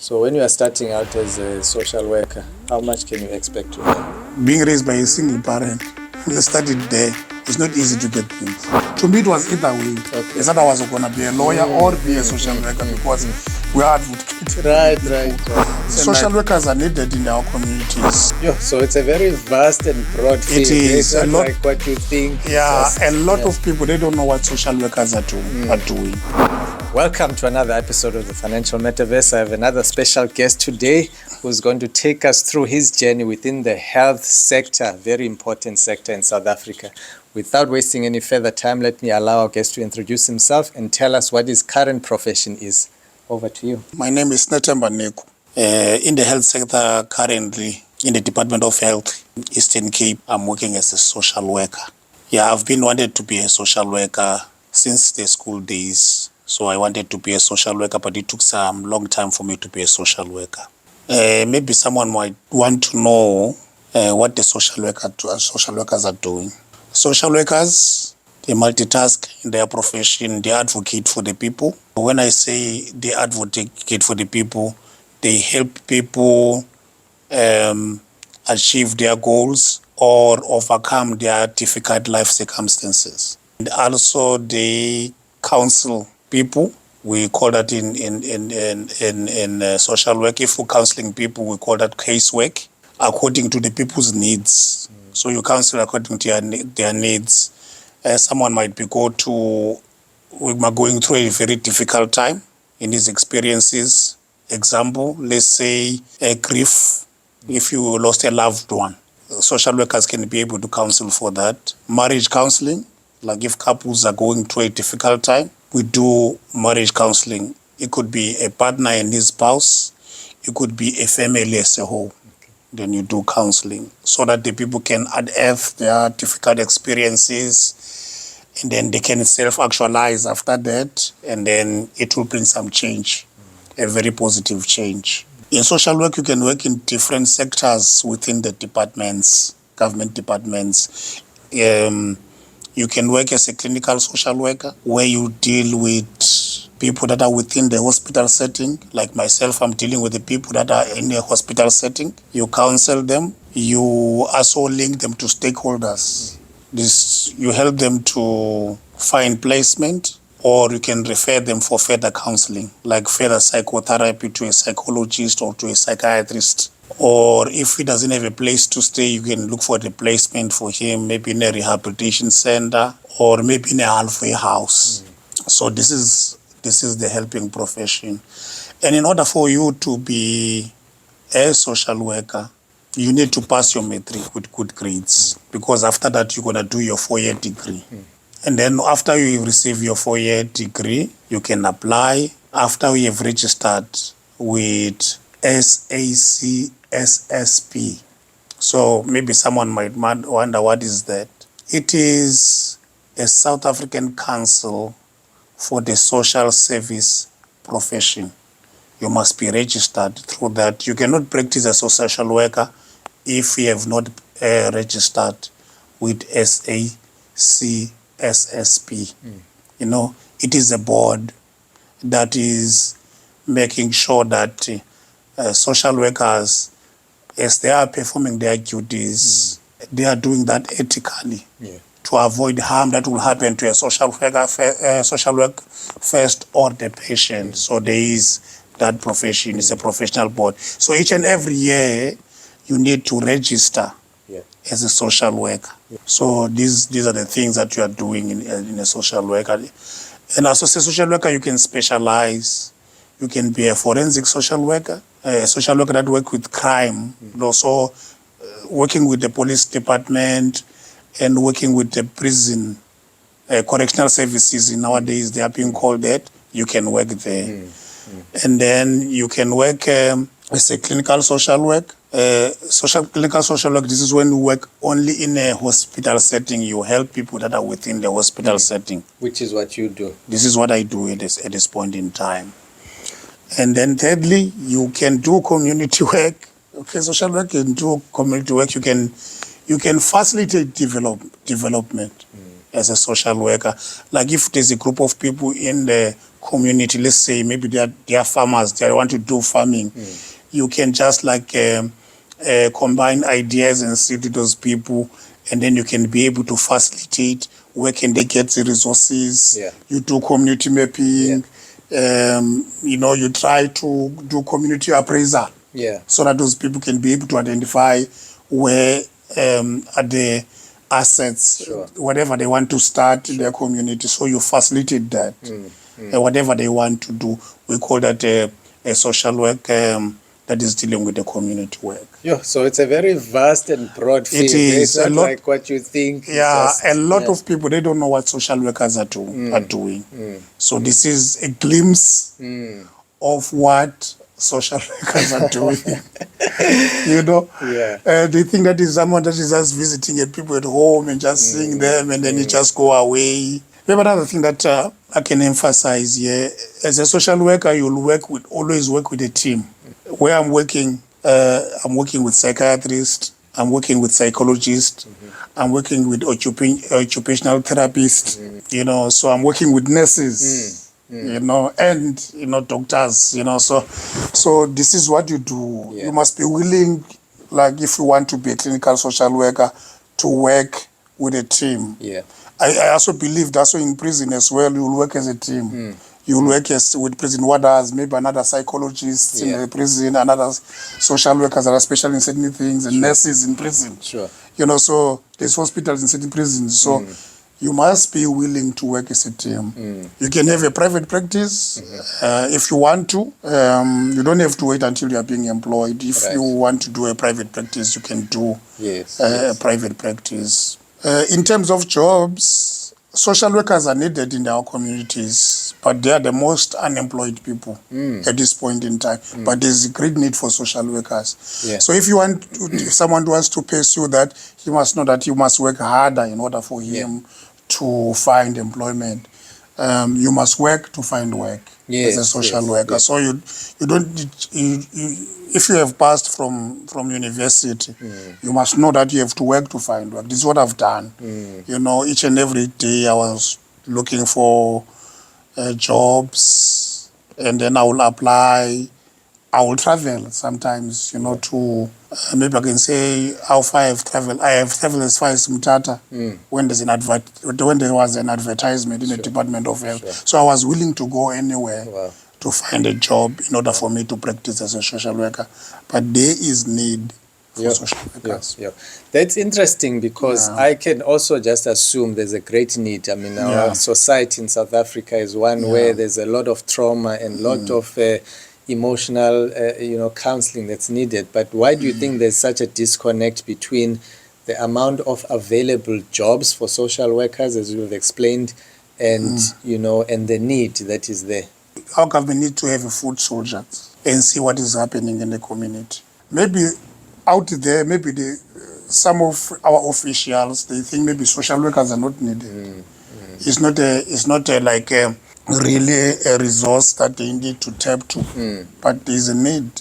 So when you are starting out as a social worker, how much can you expect to earn? Being raised by a single parent, when I started there, it's not easy to get things. To me, it was either way. Okay. It's not I was going to be a lawyer or be a social worker because we are advocating. Right. Social workers are needed in our communities. Yeah, so it's a very vast and broad field. It is It's a not lot, like what you think. Yeah, a lot of people, they don't know what social workers are doing. Welcome to another episode of the Financial Metaverse. I have another special guest today who's going to take us through his journey within the health sector, very important sector in South Africa. Without wasting any further time, let me allow our guest to introduce himself and tell us what his current profession is. Over to you. My name is Netemba Neku. In the health sector currently, in the Department of Health, Eastern Cape, I'm working as a social worker. Yeah, I've been wanted to be a social worker since the school days. So I wanted to be a social worker, but it took some long time for me to be a social worker. Maybe someone might want to know what the social workers are doing. Social workers, they multitask in their profession, they advocate for the people. When I say they advocate for the people, they help people achieve their goals or overcome their difficult life circumstances. And also they counsel people. We call that in social work. If we're counseling people, we call that casework, according to the people's needs. So you counsel according to their needs. Someone might be going through a very difficult time in his experiences. Example, let's say a grief, if you lost a loved one. Social workers can be able to counsel for that. Marriage counseling, like if couples are going through a difficult time, we do marriage counseling. It could be a partner and his spouse. It could be a family as a whole. Okay. Then you do counseling so that the people can unearth their difficult experiences and then they can self-actualize after that, and then it will bring some change, a very positive change. In social work, you can work in different sectors within the departments, government departments. You can work as a clinical social worker where you deal with people that are within the hospital setting. Like myself, I'm dealing with the people that are in the hospital setting. You counsel them. You also link them to stakeholders. You help them to find placement, or you can refer them for further counseling, like further psychotherapy to a psychologist or to a psychiatrist. Or if he doesn't have a place to stay, you can look for a replacement for him, maybe in a rehabilitation center or maybe in a halfway house. So this is the helping profession. And in order for you to be a social worker, you need to pass your matric with good grades, because after that you're going to do your 4-year degree. And then after you receive your 4-year degree, you can apply after we have registered with SACSSP. So maybe someone might wonder, what is that? It is a South African Council for the social service profession. You must be registered through that. You cannot practice as a social worker if you have not registered with SACSSP. You know, it is a board that is making sure that social workers, as they are performing their duties, they are doing that ethically to avoid harm that will happen to a social worker first or the patient. So there is that profession. It's a professional board. So each and every year, you need to register as a social worker. So these are the things that you are doing in a social worker. And as a social worker, you can specialize. You can be a forensic social worker, a social worker that works with crime, and also working with the police department and working with the prison, correctional services. Nowadays, they are being called that. You can work there. And then you can work as a clinical social work. Clinical social work, this is when you work only in a hospital setting. You help people that are within the hospital setting. Which is what you do. This is what I do at this point in time. And then thirdly, you can do community work. Okay, social work can do community work. You can facilitate development as a social worker. Like if there's a group of people in the community, let's say maybe they are farmers, they want to do farming, you can just like combine ideas and see to those people, and then you can be able to facilitate where can they get the resources. Yeah. You do community mapping, you try to do community appraisal, so that those people can be able to identify where are the assets, Sure. whatever they want to start in their community. So you facilitate that. Whatever they want to do, we call that a social work that is dealing with the community work. Yeah, so it's a very vast and broad field. It is It's not a lot, like what you think. Yeah, a lot of people, they don't know what social workers are doing. So this is a glimpse of what social workers are doing. They think that is someone that is just visiting people at home and just seeing them and then you just go away. We have another thing that I can emphasize here. As a social worker, you'll always work with a team. Where I'm working with psychiatrists, I'm working with psychologists, I'm working with occupational therapists, so I'm working with nurses, and doctors, so this is what you do. You must be willing, like if you want to be a clinical social worker, to work with a team. I also believe that in prison as well, you'll work as a team. You'll work with prison warders, maybe another psychologist in the prison, another social workers that are special in certain things, and nurses in prison. So there's hospitals in certain prisons. So you must be willing to work as a team. You can have a private practice if you want to. You don't have to wait until you are being employed. If you want to do a private practice, you can do a private practice. In terms of jobs, social workers are needed in our communities, but they are the most unemployed people at this point in time. But there's a great need for social workers. So if if someone wants to pursue that, he must know that you must work harder in order for him to find employment. You must work to find work as a social worker. So you don't. If you have passed from university, you must know that you have to work to find work. This is what I've done. Each and every day I was looking for jobs, and then I will apply. I will travel sometimes, to maybe I can say how far I have traveled. I have traveled as far as Mtata when there was an advertisement in the Department of Health. So I was willing to go anywhere to find a job in order for me to practice as a social worker. But there is need for social workers. That's interesting because I can also just assume there's a great need. I mean, our society in South Africa is one where there's a lot of trauma and a lot of emotional, counseling that's needed. But why do you think there's such a disconnect between the amount of available jobs for social workers, as you've explained, and and the need that is there? Our government need to have a foot soldier and see what is happening in the community. Maybe out there, maybe some of our officials, they think maybe social workers are not needed. It's not really a resource that they need to tap to, but there's a need.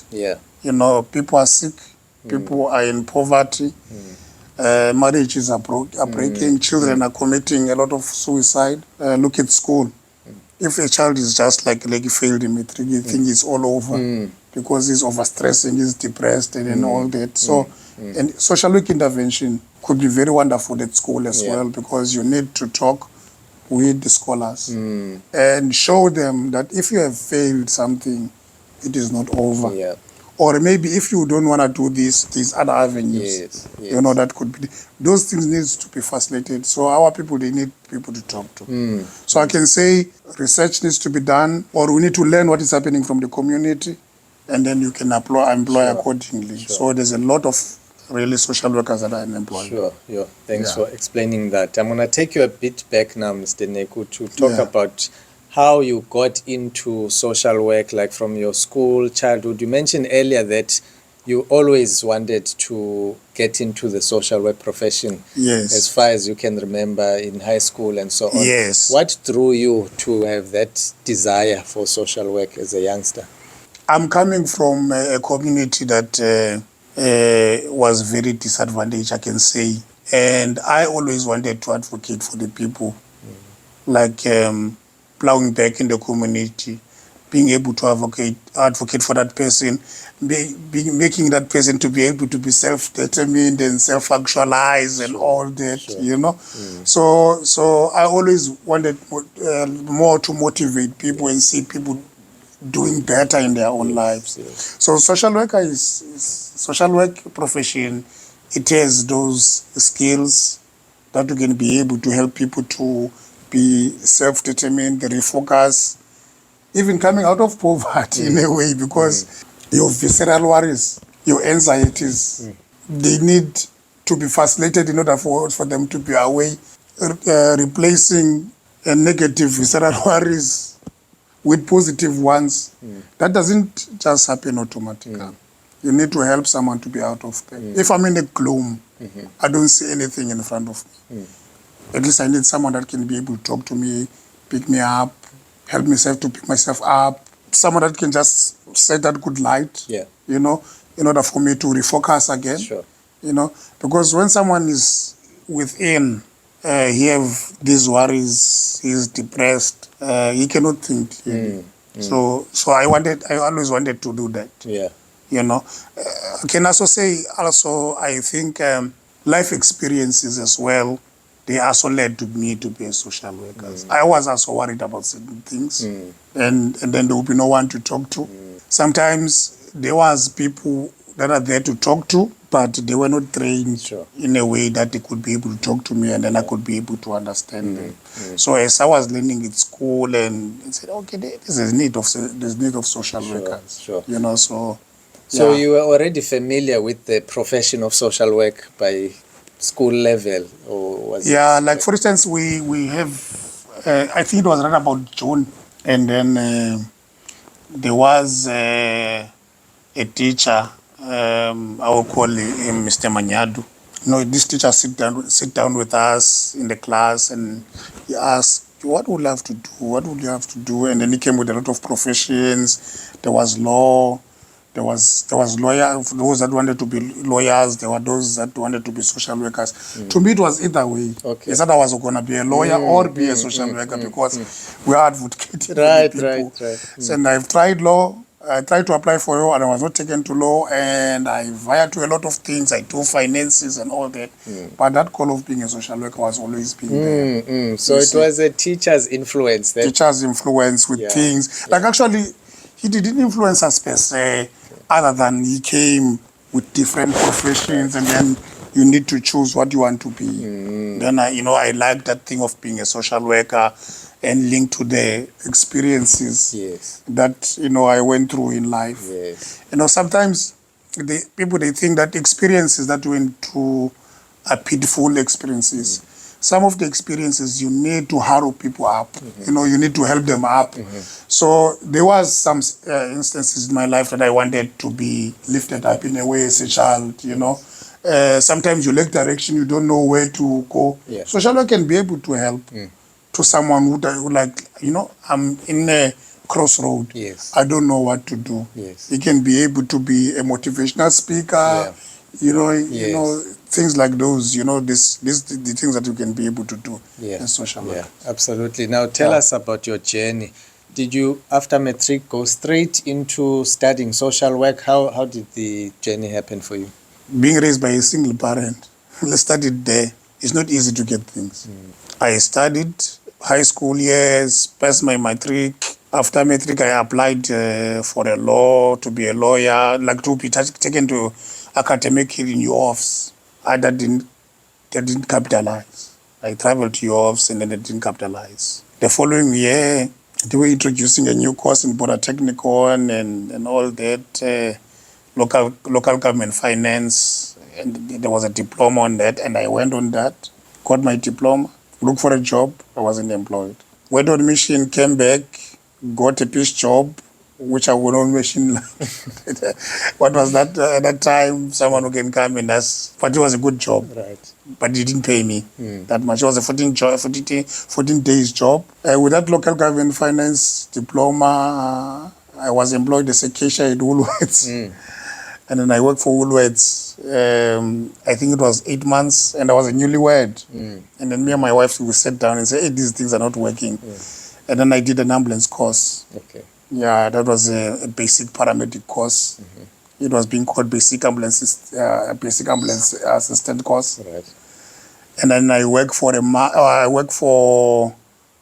People are sick, people are in poverty, marriages are breaking, children are committing a lot of suicide. Look at school. If a child is just like failed in matric, you think it's all over because he's overstressing, he's depressed, and all that. So, and social work intervention could be very wonderful at school as well, because you need to talk with the scholars and show them that if you have failed something, it is not over. Or maybe if you don't want to do this, these other avenues, that could be. Those things need to be facilitated. So our people, they need people to talk to. So I can say research needs to be done, or we need to learn what is happening from the community, and then you can employ accordingly. So there's a lot of really social workers that are unemployed. Thanks for explaining that. I'm going to take you a bit back now, Mr. Neku, to talk about how you got into social work, like from your school, childhood. You mentioned earlier that you always wanted to get into the social work profession, as far as you can remember, in high school and so on. What drew you to have that desire for social work as a youngster? I'm coming from a community that was very disadvantaged, I can say. And I always wanted to advocate for the people. Like plowing back in the community, being able to advocate for that person, making that person to be able to be self-determined and self-actualize and all that, you know. So I always wanted more to motivate people and see people doing better in their own lives. Yes. So social worker is social work profession. It has those skills that you can be able to help people to be self-determined, refocus, even coming out of poverty in a way, because your visceral worries, your anxieties, they need to be facilitated in order for them to be away, replacing negative visceral worries with positive ones. That doesn't just happen automatically. You need to help someone to be out of pain. If I'm in a gloom, I don't see anything in front of me. At least I need someone that can be able to talk to me, pick me up, help myself to pick myself up. Someone that can just set that good light, you know, in order for me to refocus again. Sure. You know, because when someone is within, he have these worries, he's depressed, he cannot think. So I always wanted to do that. Yeah. You know, I can also say, I think life experiences as well, they also led to me to be a social worker. I was also worried about certain things, and then there would be no one to talk to. Sometimes there was people that are there to talk to, but they were not trained in a way that they could be able to talk to me, and then I could be able to understand them. So as I was learning at school, and said, okay, there's need of social workers. You know, so you were already familiar with the profession of social work by school level, or was it? Like for instance, we have, I think it was around about June, and then there was a teacher, I will call him Mr. Manyadu. You know, this teacher sit down with us in the class, and he asked, what would you have to do? What would you have to do? And then he came with a lot of professions. There was law. There was lawyer, those that wanted to be lawyers. There were those that wanted to be social workers. To me, it was either way. Okay. It's that I was going to be a lawyer or be a social worker, because we are advocating Right. So, and I've tried law. I tried to apply for law, and I was not taken to law. And I vied to a lot of things. I do finances and all that. But that call of being a social worker was always being there. So it was a teacher's influence then? Teacher's influence with things. Like actually, he didn't influence us per se, other than he came with different professions, and then you need to choose what you want to be. Then I like that thing of being a social worker and linked to the experiences that I went through in life. Sometimes people think that experiences that you went through are pitiful experiences. Some of the experiences you need to harrow people up. You need to help them up. So there was some instances in my life that I wanted to be lifted up in a way as a child. Sometimes you lack direction, you don't know where to go. Social work can be able to help to someone who like, I'm in a crossroad. I don't know what to do. He can be able to be a motivational speaker. Things like those, the things that you can be able to do in social work. Absolutely. Now tell us about your journey. Did you, after matric, go straight into studying social work? How did the journey happen for you? Being raised by a single parent, I studied there. It's not easy to get things. I studied high school years, passed my matric. After matric, I applied for a law, to be a lawyer, like to be taken to academic in UOFs. That didn't capitalize. I traveled to UOFs and then it didn't capitalize. The following year, they were introducing a new course in Border Technical and all that, local government finance, and there was a diploma on that, and I went on that, got my diploma, looked for a job, I wasn't employed. Went on mission, came back, got a peace job, which I would on machine. What was that at that time? Someone who can come and ask, but it was a good job. Right. But it didn't pay me that much. It was a 14 days job. With that local government finance diploma, I was employed as a cashier at Woolworths. And then I worked for Woolworths. I think it was 8 months, and I was a newlywed. And then me and my wife, we sat down and said, hey, these things are not working. And then I did an ambulance course. Okay. Yeah, that was a basic paramedic course. It was being called basic ambulance assistant course. Right. And then I worked for I worked for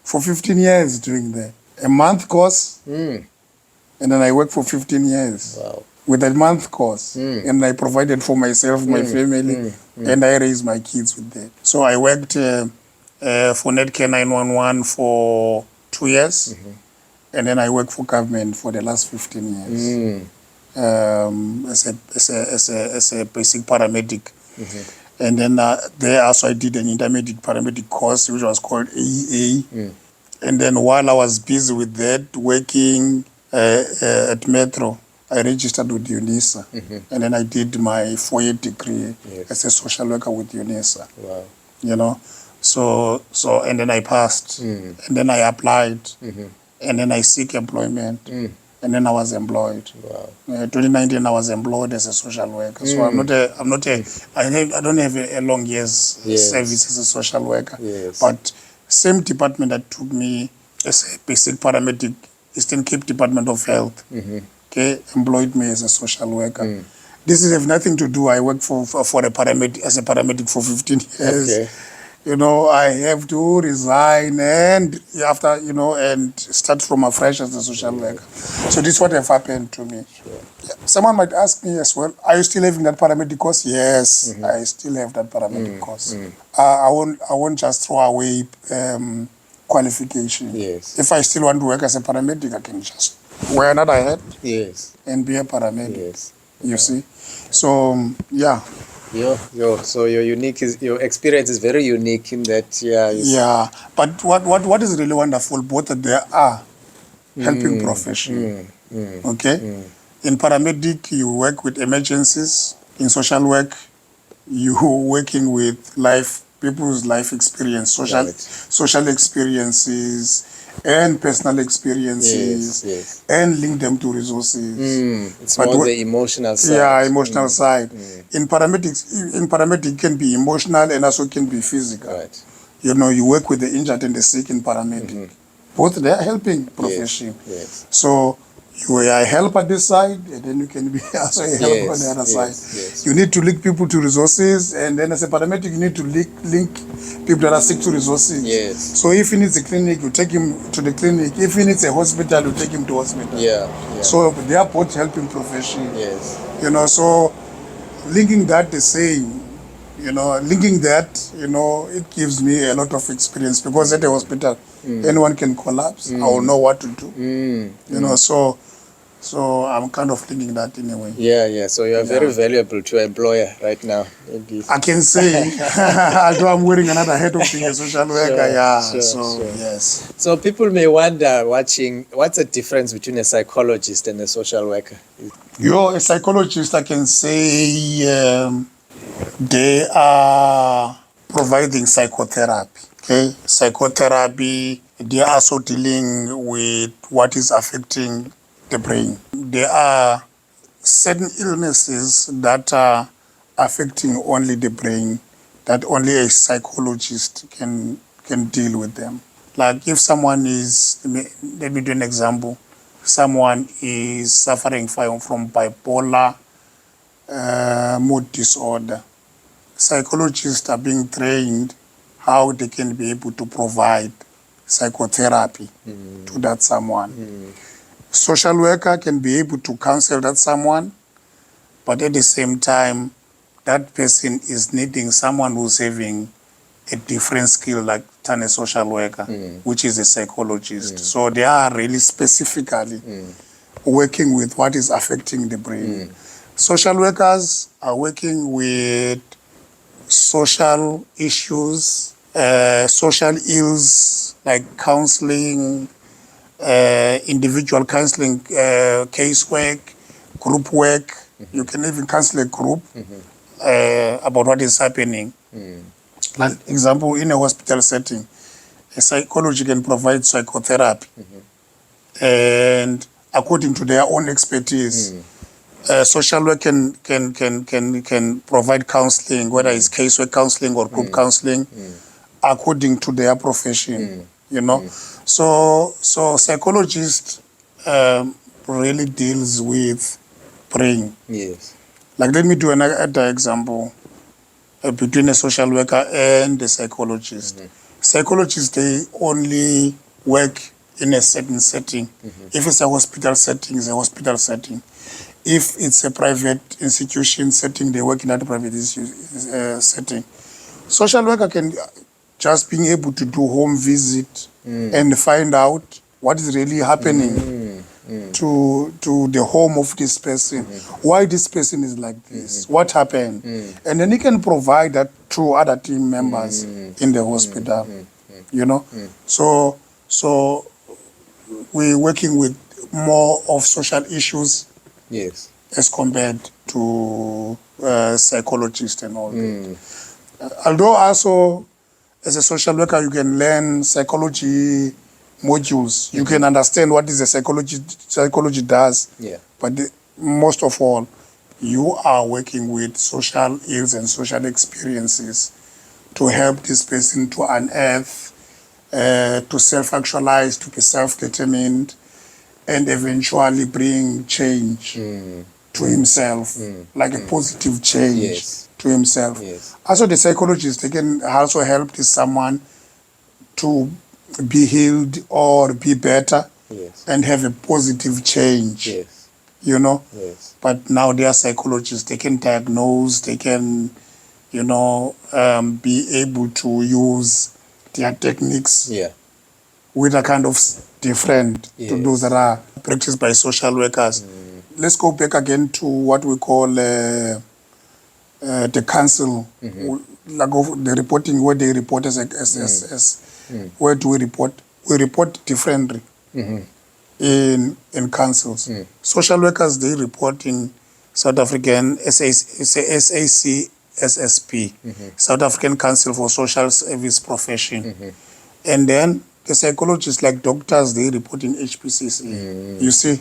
15 years doing that. A month course, and then I worked for 15 years. Wow. With a month course, and I provided for myself, my family, and I raised my kids with that. So I worked for Netcare 911 for 2 years, and then I worked for government for the last 15 years as a basic paramedic. And then there also I did an intermediate paramedic course, which was called AEA. And then while I was busy with that, working at Metro, I registered with UNISA. And then I did my 4-year degree as a social worker with UNISA. Wow. You know, so and then I passed, and then I applied, and then I seek employment, and then I was employed. Wow. 2019, I was employed as a social worker. So I don't have a long years service as a social worker. Yes. But same department that took me as a basic paramedic, Eastern Cape Department of Health, okay, employed me as a social worker. This is have nothing to do. I worked for a paramedic as a paramedic for 15 years. Okay. You know, I have to resign and after, you know, and start from afresh as a social worker. So this is what have happened to me. Sure. Yeah. Someone might ask me as well, are you still having that paramedic course? Yes, I still have that paramedic course. I won't just throw away qualification. Yes. If I still want to work as a paramedic, I can just wear another hat and be a paramedic. Yes. You see? So, yeah. So your experience is very unique in that, Yeah, but what is really wonderful, both that there are helping profession. Okay? In paramedic, you work with emergencies. In social work, you working with people's life experience, social experiences and personal experiences, and link them to resources. It's more the emotional side. Yeah, emotional side. In paramedic can be emotional and also can be physical. Right. You know, you work with the injured and the sick in paramedic. Both they are helping profession. Yes. So you are a help at this side, and then you can be also a help on the other side. Yes. You need to link people to resources, and then as a paramedic, you need to link people that are sick to resources. Yes. So if he needs a clinic, you take him to the clinic. If he needs a hospital, you take him to hospital. Yeah. So they are both helping profession. Yes. You know, so linking that the same, you know, it gives me a lot of experience because at the hospital, anyone can collapse. I will know what to do. You know, so I'm kind of linking that in a way. Yeah. So you are very valuable to your employer right now. Maybe. I can say, although I'm wearing another hat of being a social worker, Sure. Yes. So people may wonder, watching, what's the difference between a psychologist and a social worker? You're a psychologist, I can say they are providing psychotherapy. Okay, psychotherapy, they are also dealing with what is affecting the brain. There are certain illnesses that are affecting only the brain, that only a psychologist can deal with them. Like if someone is, let me do an example. Someone is suffering from bipolar mood disorder. Psychologists are being trained how they can be able to provide psychotherapy to that someone. Social worker can be able to counsel that someone, but at the same time, that person is needing someone who's having a different skill like than a social worker, which is a psychologist. So they are really specifically working with what is affecting the brain. Social workers are working with social issues, social ills like counseling, individual counseling, casework, group work. You can even counsel a group about what is happening. Like example, in a hospital setting, a psychologist can provide psychotherapy, and according to their own expertise, social work can provide counseling, whether it's casework counseling or group counseling, according to their profession. You know, So psychologist really deals with brain. Yes. Like, let me do another example between a social worker and a psychologist. Psychologists, they only work in a certain setting. If it's a hospital setting, it's a hospital setting. If it's a private institution setting, they work in that private setting. Social worker can just being able to do home visit and find out what is really happening to the home of this person, why this person is like this, what happened, and then he can provide that to other team members in the hospital. You know, so we're working with more of social issues, Yes. as compared to psychologists and all that. Although also, as a social worker, you can learn psychology modules. You can understand what is the psychology does. Yeah. But most of all, you are working with social ills and social experiences to help this person to unearth, to self-actualize, to be self-determined, and eventually bring change to himself, like a positive change. Yes. To himself. Yes. Also, the psychologists, they can also help this someone to be healed or be better. Yes. And have a positive change. Yes. You know. Yes. But now they are psychologists. They can diagnose. They can, be able to use their techniques. Yeah. With a kind of different Yes. to those that are practiced by social workers. Let's go back again to what we call the council, like of the reporting, where they report as where do we report? We report differently in councils. Social workers, they report in South African SACSSP, South African Council for Social Service Profession. And then the psychologists, like doctors, they report in HPCC. You see,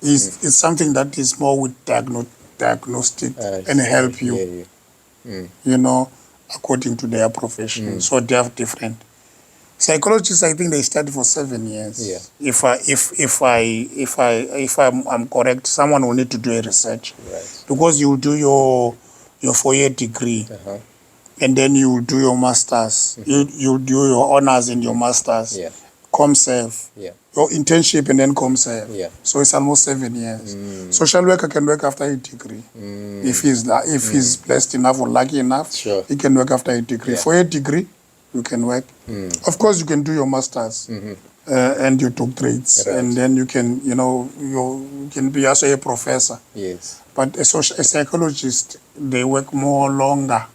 it's something that is more with diagnostic and help you, according to their profession. So they have different. Psychologists, I think they study for 7 years. Yeah. If I'm correct, someone will need to do a research. Right. Because you do your 4-year degree. And then you do your masters. You do your honors and your masters. Yeah. ComServe. Yeah. Your internship and then ComServe. Yeah. So it's almost 7 years. Social worker can work after a degree. If he's blessed enough or lucky enough, Sure. he can work after a degree. Yeah. For a degree, you can work. Of course, you can do your masters and your doctorates, Right. and then you can, you can be also a professor. Yes. But a psychologist, they work more longer.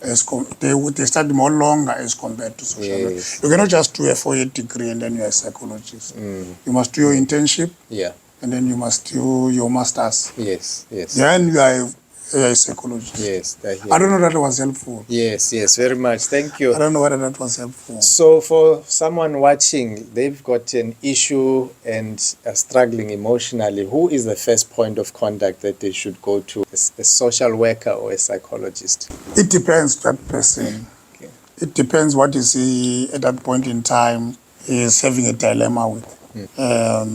They study more longer as compared to social work. Yes. You cannot just do a 4-year degree and then you're a psychologist. You must do your internship, Yeah. and then you must do your masters. Yes. Yes. Then you are a psychologist. Yes. I don't know that was helpful. Yes. Yes. Very much. Thank you. I don't know whether that was helpful. So for someone watching, they've got an issue and are struggling emotionally. Who is the first point of contact that they should go to? A social worker or a psychologist? It depends that person. Okay. It depends what is he at that point in time is having a dilemma with, or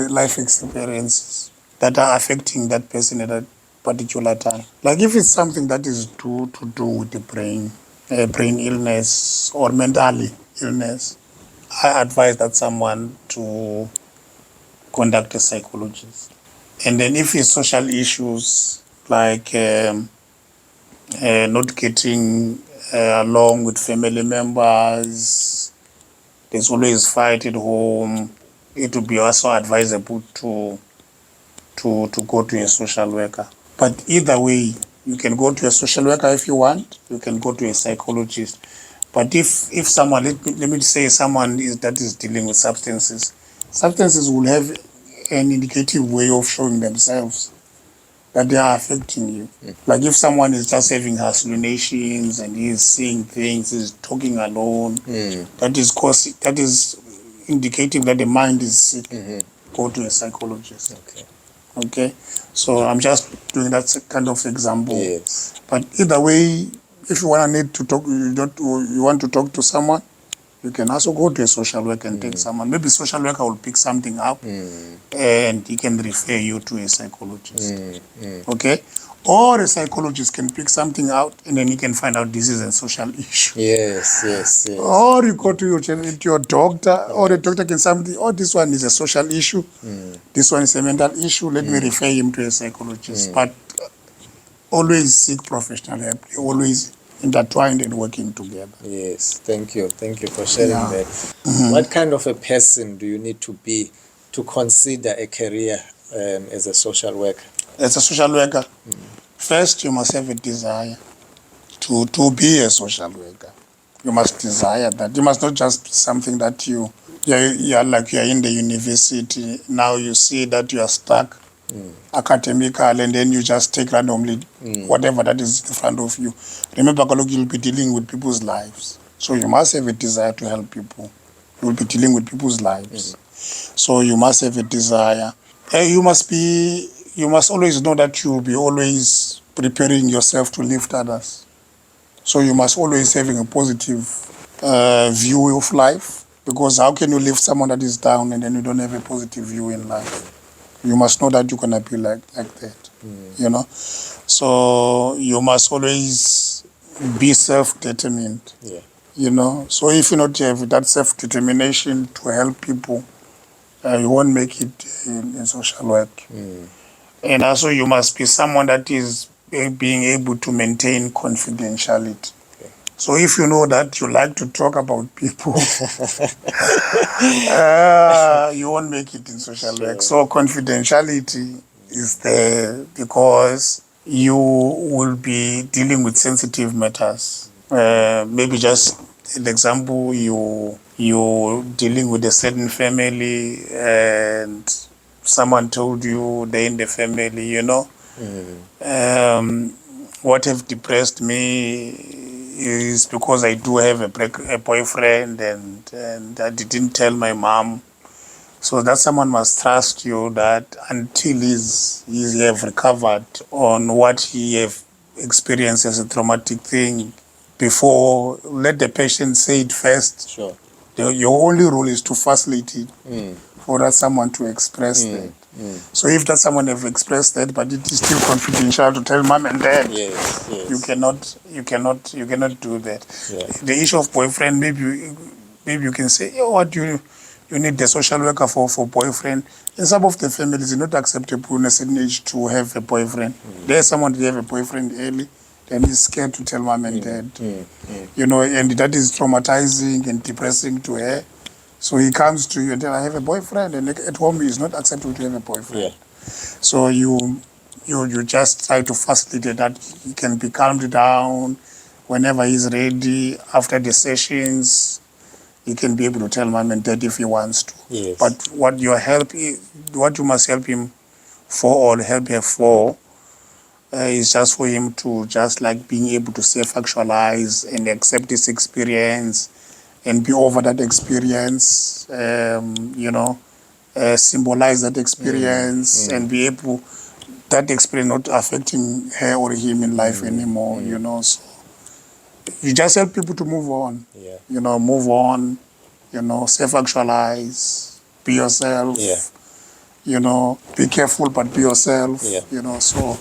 life experiences that are affecting that person at that particular time. Like if it's something that is to do with the brain illness or mental illness, I advise that someone to contact a psychologist. And then if it's social issues like not getting along with family members, there's always fight at home, it would be also advisable to go to a social worker. But either way, you can go to a social worker if you want, you can go to a psychologist. But if someone, let me say someone that is dealing with substances will have an indicative way of showing themselves that they are affecting you. Like if someone is just having hallucinations and he's seeing things, he's talking alone, that is indicating that the mind is sick. Go to a psychologist. Okay, so I'm just doing that kind of example. Yes. But either way, if you want to talk to someone, You can also go to a social worker and take someone. Maybe social worker will pick something up and he can refer you to a psychologist. Okay? Or a psychologist can pick something out and then he can find out this is a social issue. Yes. Or you go to your doctor, or the doctor can say, oh, this one is a social issue. This one is a mental issue. Let me refer him to a psychologist. But always seek professional help. Always intertwined and working together. Yes, thank you for sharing that. What kind of a person do you need to be to consider a career as a social worker? As a social worker, first you must have a desire to be a social worker. You must desire that. You must not just be something that you're in the university. Now you see that you are stuck academical, and then you just take randomly whatever that is in front of you. Remember, you'll be dealing with people's lives. So you must have a desire to help people. You'll be dealing with people's lives. So you must have a desire. You must always know that you'll be always preparing yourself to lift others. So you must always having a positive view of life, because how can you lift someone that is down and then you don't have a positive view in life? You must know that you're gonna be like that, you know. So you must always be self-determined, you know. So if you not have that self-determination to help people, you won't make it in social work. And also you must be someone that is being able to maintain confidentiality. So if you know that you like to talk about people, you won't make it in social work. So confidentiality is there because you will be dealing with sensitive matters. Maybe just an example, you're dealing with a certain family and someone told you they're in the family, you know. What have depressed me is because I do have a boyfriend and I didn't tell my mom. So that someone must trust you that until he have recovered on what he have experienced as a traumatic thing before, let the patient say it first. Sure. Your only role is to facilitate for that someone to express that. So if that someone have expressed that, but it is still confidential to tell mom and dad, Yes. you cannot do that. Yeah. The issue of boyfriend, maybe you can say, what you need the social worker for boyfriend. In some of the families, it's not acceptable in a certain age to have a boyfriend. There's someone to have a boyfriend early, then he's scared to tell mom and dad. You know, and that is traumatizing and depressing to her. So he comes to you and tell, I have a boyfriend, and at home it's not acceptable to have a boyfriend. So you just try to facilitate that he can be calmed down whenever he's ready. After the sessions, he can be able to tell mom and dad if he wants to. Yes. But what you must help him for or help her for is just for him to just like being able to self-actualize and accept his experience and be over that experience, you know, symbolize that experience and be able, that experience not affecting her or him in life anymore, you know. So you just help people to move on, you know, move on, you know, self-actualize, be yourself, you know, be careful but be yourself, you know, so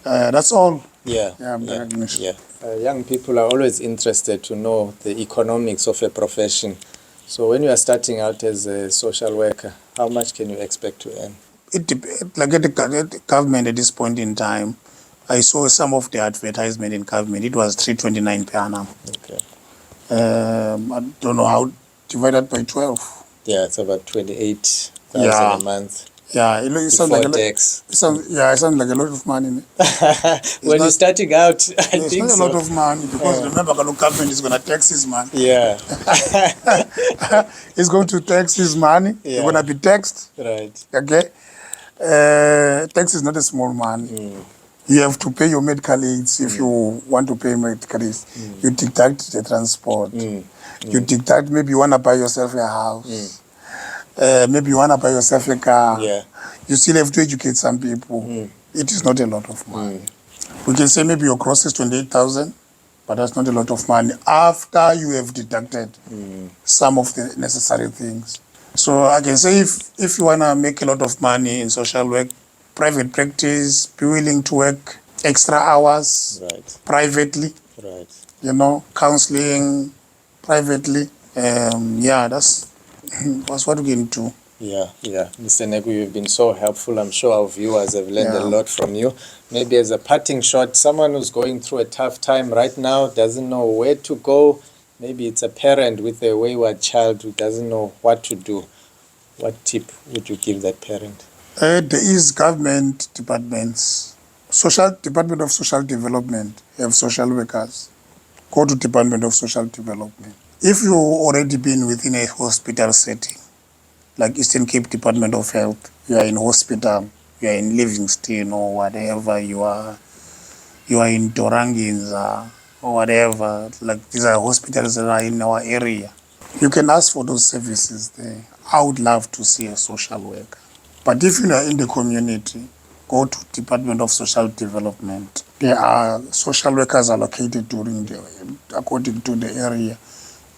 that's all. Young people are always interested to know the economics of a profession. So when you are starting out as a social worker, how much can you expect to earn? It depends. Like at the government at this point in time, I saw some of the advertisement in government. It was 329 per annum. Okay. I don't know how divided by 12. Yeah, it's about 28,000 a month. Yeah, it sounds like it sounds like a lot of money. When you're starting out, I think it's not a lot of money because remember, the government is going to tax his money. Yeah. It's going to tax his money. You're going to be taxed. Right. Okay. Tax is not a small money. You have to pay your medical aids if you want to pay medical aids. You deduct the transport. You deduct, maybe you want to buy yourself a house. Maybe you want to buy yourself a car. You still have to educate some people. It is not a lot of money. We can say maybe your gross is 28,000. but that's not a lot of money after you have deducted some of the necessary things. So I can say if you want to make a lot of money in social work, private practice, be willing to work extra hours Right. privately, Right. counseling privately. That's what we can do. Yeah. Mr. Negu, you've been so helpful. I'm sure our viewers have learned a lot from you. Maybe as a parting shot, someone who's going through a tough time right now, doesn't know where to go. Maybe it's a parent with a wayward child who doesn't know what to do. What tip would you give that parent? There is government departments. Department of Social Development have social workers. Go to Department of Social Development. If you've already been within a hospital setting, like Eastern Cape Department of Health, you are in hospital, you are in Livingston or whatever, you are in Doranginza or whatever, like these are hospitals that are in our area. You can ask for those services there. I would love to see a social worker. But if you are in the community, go to Department of Social Development. There are social workers allocated according to the area.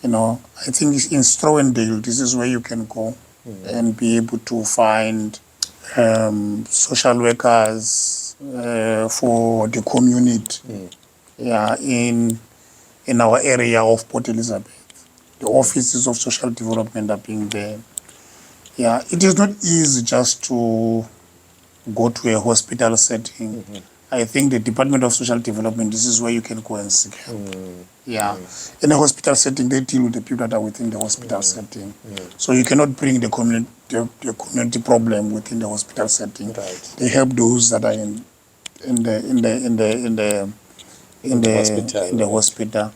I think in Strowendale, this is where you can go and be able to find social workers for the community. In our area of Port Elizabeth. The offices of social development are being there. It is not easy just to go to a hospital setting. I think the Department of Social Development, this is where you can go and seek help. In a hospital setting, they deal with the people that are within the hospital setting. So you cannot bring the community problem within the hospital setting. Right. They help those that are in the hospital.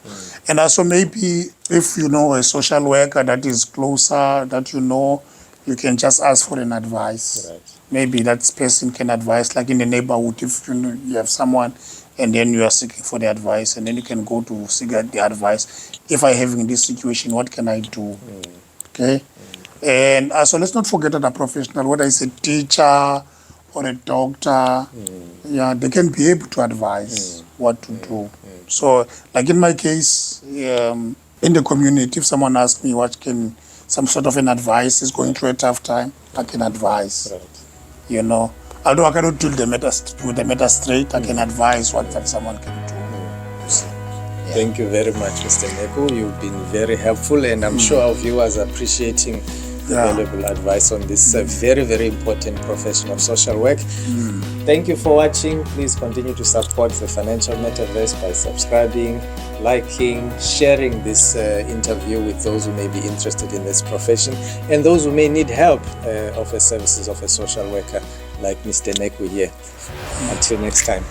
And also maybe if you know a social worker that is closer, that you can just ask for an advice. Right. Maybe that person can advise, like in the neighborhood, if you have someone and then you are seeking for the advice, and then you can go to seek the advice. If I have in this situation, what can I do? Okay? And also let's not forget that a professional, whether it's a teacher or a doctor, they can be able to advise what to do. So, like in my case, in the community, if someone asks me some sort of an advice is going through a tough time, I can advise. Right. Although I cannot do the matter straight, I can advise what that someone can do. Thank you very much, Mr. Neku. You've been very helpful, and I'm sure our viewers are appreciating the valuable advice on this very, very important profession of social work. Thank you for watching. Please continue to support the Financial Metaverse by subscribing, liking, sharing this interview with those who may be interested in this profession and those who may need help of the services of a social worker like Mr. Neku here. Until next time.